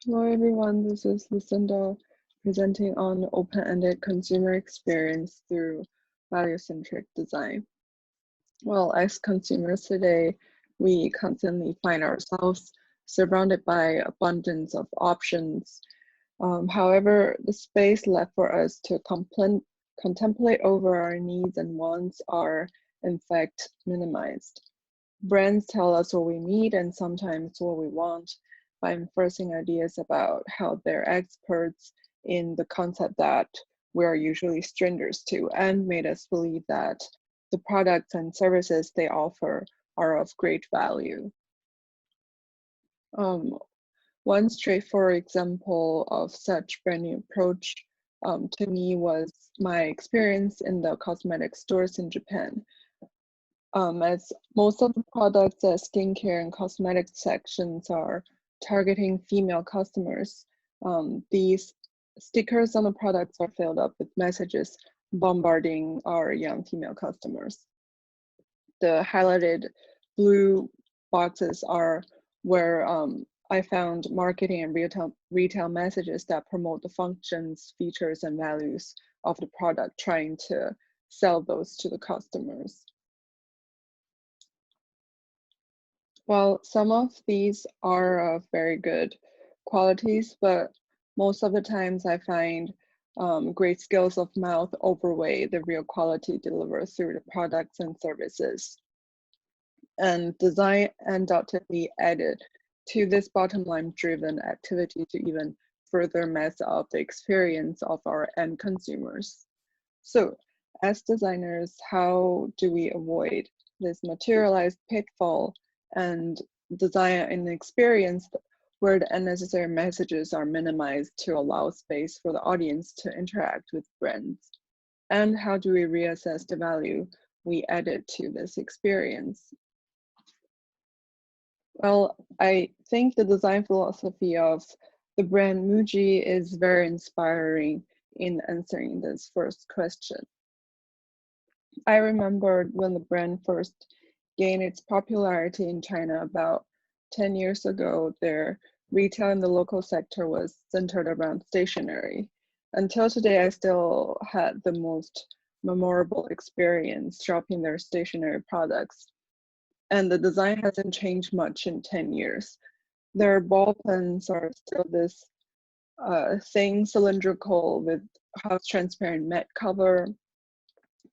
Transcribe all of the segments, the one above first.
Hello everyone, this is Lucinda presenting on open-ended consumer experience through value-centric design. Well, as consumers today, we constantly find ourselves surrounded by abundance of options. However, the space left for us to contemplate over our needs and wants are in fact minimized. Brands tell us what we need and sometimes what we want by enforcing ideas about how they're experts in the concept that we are usually strangers to, and made us believe that the products and services they offer are of great value. Um, One straightforward example of such branding approach to me was my experience in the cosmetic stores in Japan. As most of the products at skincare and cosmetic sections are targeting female customers, these stickers on the products are filled up with messages bombarding our young female customers. The highlighted blue boxes are where I found marketing and retail messages that promote the functions, features, and values of the product, trying to sell those to the customers. Well, some of these are of very good qualities, but most of the times I find great skills of mouth overweigh the real quality delivered through the products and services. And design undoubtedly added to this bottom line driven activity to even further mess up the experience of our end consumers. So, as designers, how do we avoid this materialized pitfall and design an experience where the unnecessary messages are minimized to allow space for the audience to interact with brands? And how do we reassess the value we added to this experience? Well, I think the design philosophy of the brand Muji is very inspiring in answering this first question. I remembered when the brand first gained its popularity in China about 10 years ago, their retail in the local sector was centered around stationery. Until today, I still had the most memorable experience shopping their stationery products. And the design hasn't changed much in 10 years. Their ball pens are still this thin cylindrical with half transparent matte cover.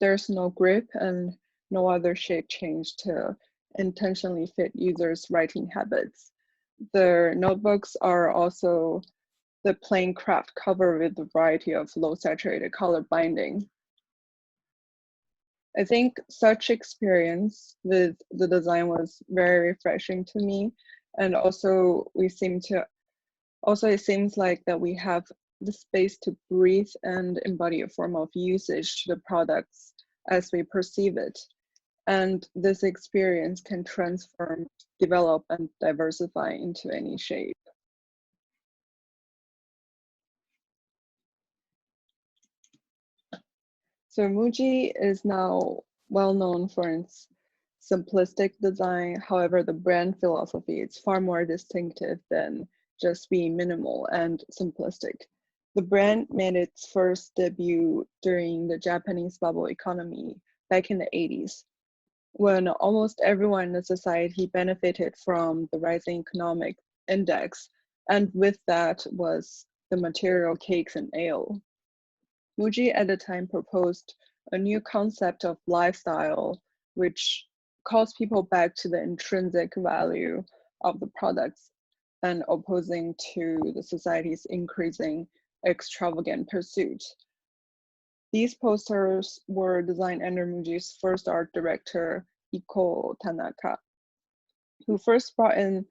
There's no grip and no other shape change to intentionally fit users' writing habits. Their notebooks are also the plain craft cover with a variety of low saturated color binding. I think such experience with the design was very refreshing to me. And also it seems like that we have the space to breathe and embody a form of usage to the products as we perceive it. And this experience can transform, develop, and diversify into any shape. So Muji is now well known for its simplistic design. However, the brand philosophy is far more distinctive than just being minimal and simplistic. The brand made its first debut during the Japanese bubble economy back in the 80s, when almost everyone in the society benefited from the rising economic index, and with that was the material cakes and ale. Muji at the time proposed a new concept of lifestyle, which calls people back to the intrinsic value of the products and opposing to the society's increasing extravagant pursuit. These posters were designed under Muji's first art director, Iko Tanaka, who first brought in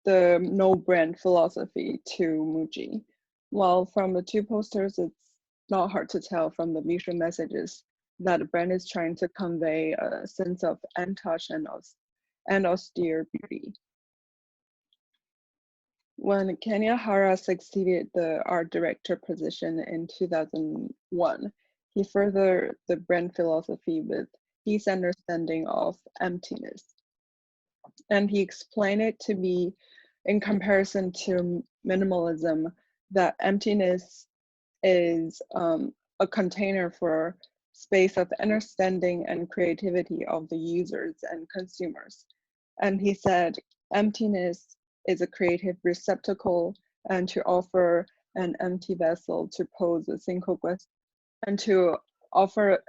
the no brand philosophy to Muji. While from the two posters, it's not hard to tell from the visual messages that the brand is trying to convey a sense of untouched and austere beauty. When Kenya Hara succeeded the art director position in 2001, he furthered the brand philosophy with his understanding of emptiness. And he explained it to be in comparison to minimalism, that emptiness is a container for space of understanding and creativity of the users and consumers. And he said, emptiness is a creative receptacle, and to offer an empty vessel to pose a single question, and to offer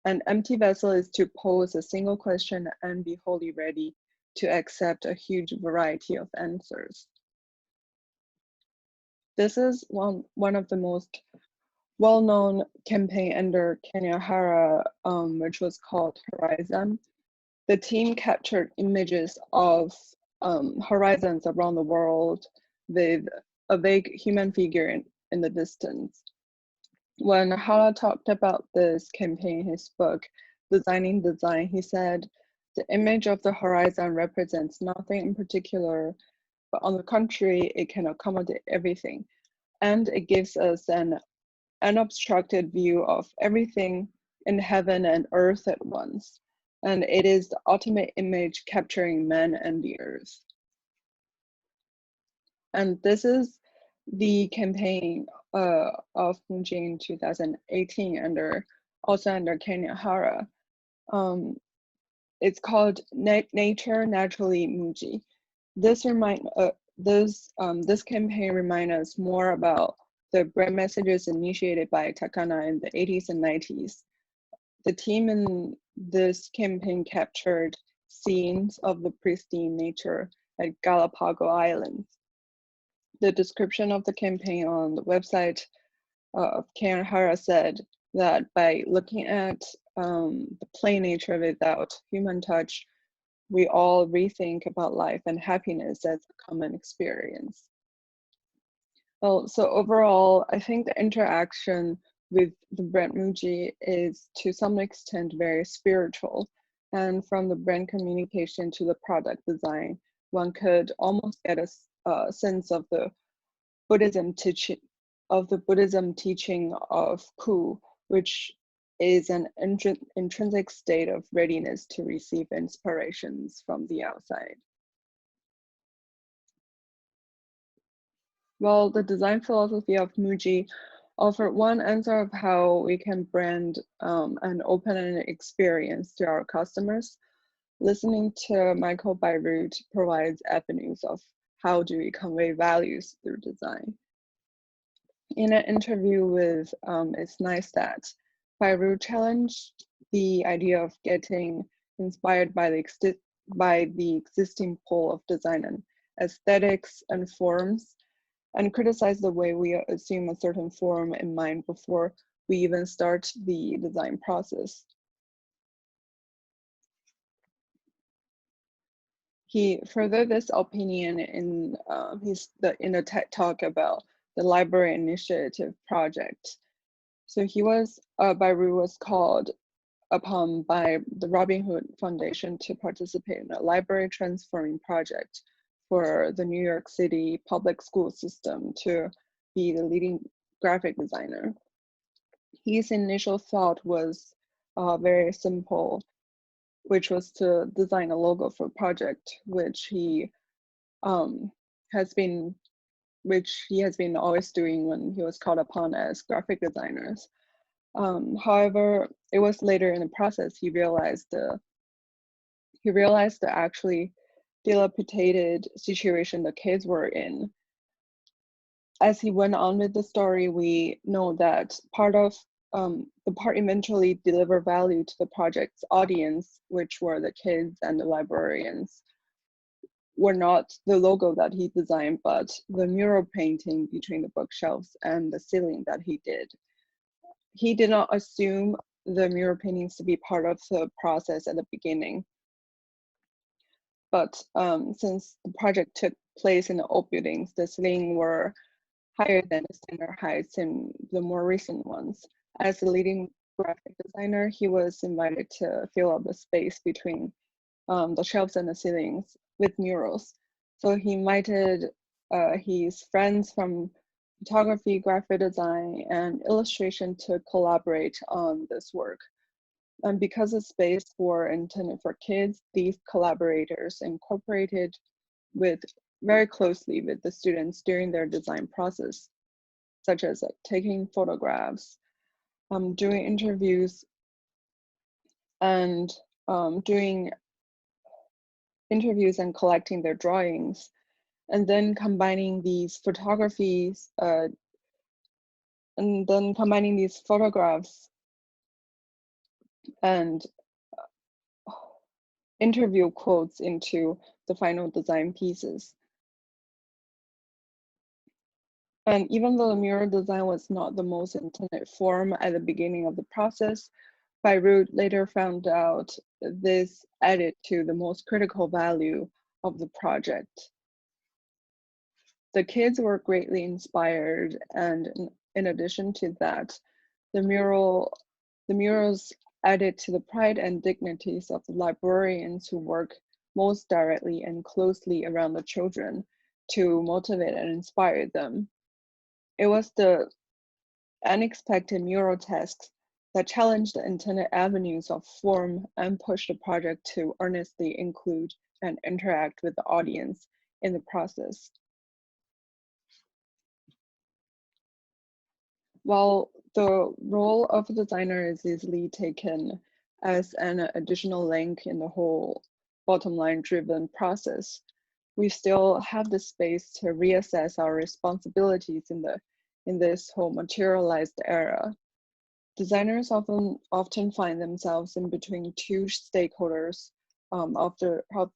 an empty vessel is to pose a single question and be wholly ready to accept a huge variety of answers. This is one of the most well-known campaign under Kanehara, which was called Horizon. The team captured images of horizons around the world with a vague human figure in the distance. When Hara talked about this campaign in his book, Designing Design, he said, the image of the horizon represents nothing in particular, but on the contrary, it can accommodate everything. And it gives us an unobstructed view of everything in heaven and earth at once. And it is the ultimate image capturing man and the earth. And this is the campaign of Muji in 2018 also under Kanehara. It's called Nature Naturally Muji. This campaign reminds us more about the brand messages initiated by Takana in the 80s and 90s. The team in this campaign captured scenes of the pristine nature at Galapagos Islands. The description of the campaign on the website of Kanehara said that by looking at the plain nature without human touch, we all rethink about life and happiness as a common experience. Well, so overall, I think the interaction with the brand Muji is to some extent very spiritual. And from the brand communication to the product design, one could almost get a sense of the Buddhism teaching of Ku, which is an intrinsic state of readiness to receive inspirations from the outside. Well, the design philosophy of Muji offered one answer of how we can brand an open-ended experience to our customers. Listening to Michael Beirut provides avenues of how do we convey values through design. In an interview with It's Nice That, Beirut challenged the idea of getting inspired by the existing pool of design and aesthetics and forms, and criticized the way we assume a certain form in mind before we even start the design process. He furthered this opinion in a TED Talk about the Library Initiative project. So Beirut was called upon by the Robin Hood Foundation to participate in a library transforming project for the New York City public school system to be the leading graphic designer. His initial thought was very simple, which was to design a logo for a project, which he has been always doing when he was called upon as graphic designers. However, it was later in the process he realized the actually dilapidated situation the kids were in. As he went on with the story, we know that the part eventually delivered value to the project's audience, which were the kids and the librarians, were not the logo that he designed, but the mural painting between the bookshelves and the ceiling that he did. He did not assume the mural paintings to be part of the process at the beginning. But since the project took place in the old buildings, the ceilings were higher than the standard heights in the more recent ones. As the leading graphic designer, he was invited to fill up the space between the shelves and the ceilings with murals. So he invited his friends from photography, graphic design, and illustration to collaborate on this work. And because the space were intended for kids, these collaborators incorporated with very closely with the students during their design process, such as like taking photographs, doing interviews, and doing interviews and collecting their drawings, and then combining these photographies, and then combining these photographs and interview quotes into the final design pieces. And even though the mural design was not the most intended form at the beginning of the process, Beirut later found out this added to the most critical value of the project. The kids were greatly inspired, and in addition to that, the murals added to the pride and dignities of the librarians who work most directly and closely around the children to motivate and inspire them. It was the unexpected mural tasks that challenged the intended avenues of form and pushed the project to earnestly include and interact with the audience in the process. While the role of a designer is easily taken as an additional link in the whole bottom line driven process, we still have the space to reassess our responsibilities in this whole materialized era. Designers often find themselves in between two stakeholders of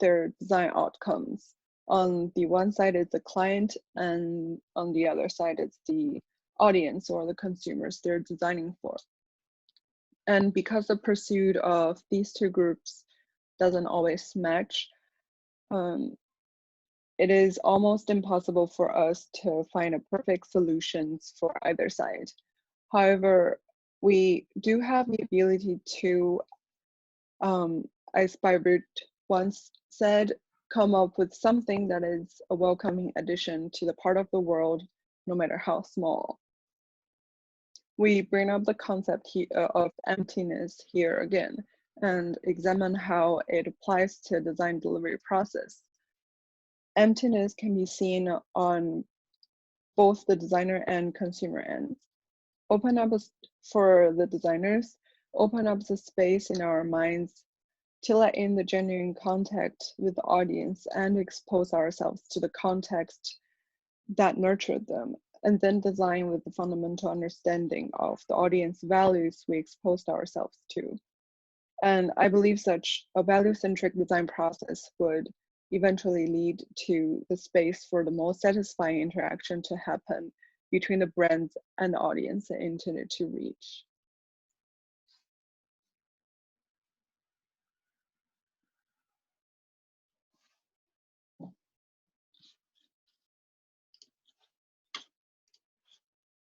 their design outcomes. On the one side, it's the client, and on the other side, it's the audience or the consumers they're designing for. And because the pursuit of these two groups doesn't always match, it is almost impossible for us to find a perfect solutions for either side. However, we do have the ability to, as Beirut once said, come up with something that is a welcoming addition to the part of the world, no matter how small. We bring up the concept of emptiness here again and examine how it applies to design delivery process. Emptiness can be seen on both the designer and consumer ends. For the designers, open up the space in our minds to let in the genuine contact with the audience and expose ourselves to the context that nurtured them, and then design with the fundamental understanding of the audience values we exposed ourselves to. And I believe such a value-centric design process would eventually lead to the space for the most satisfying interaction to happen between the brands and the audience it intended to reach.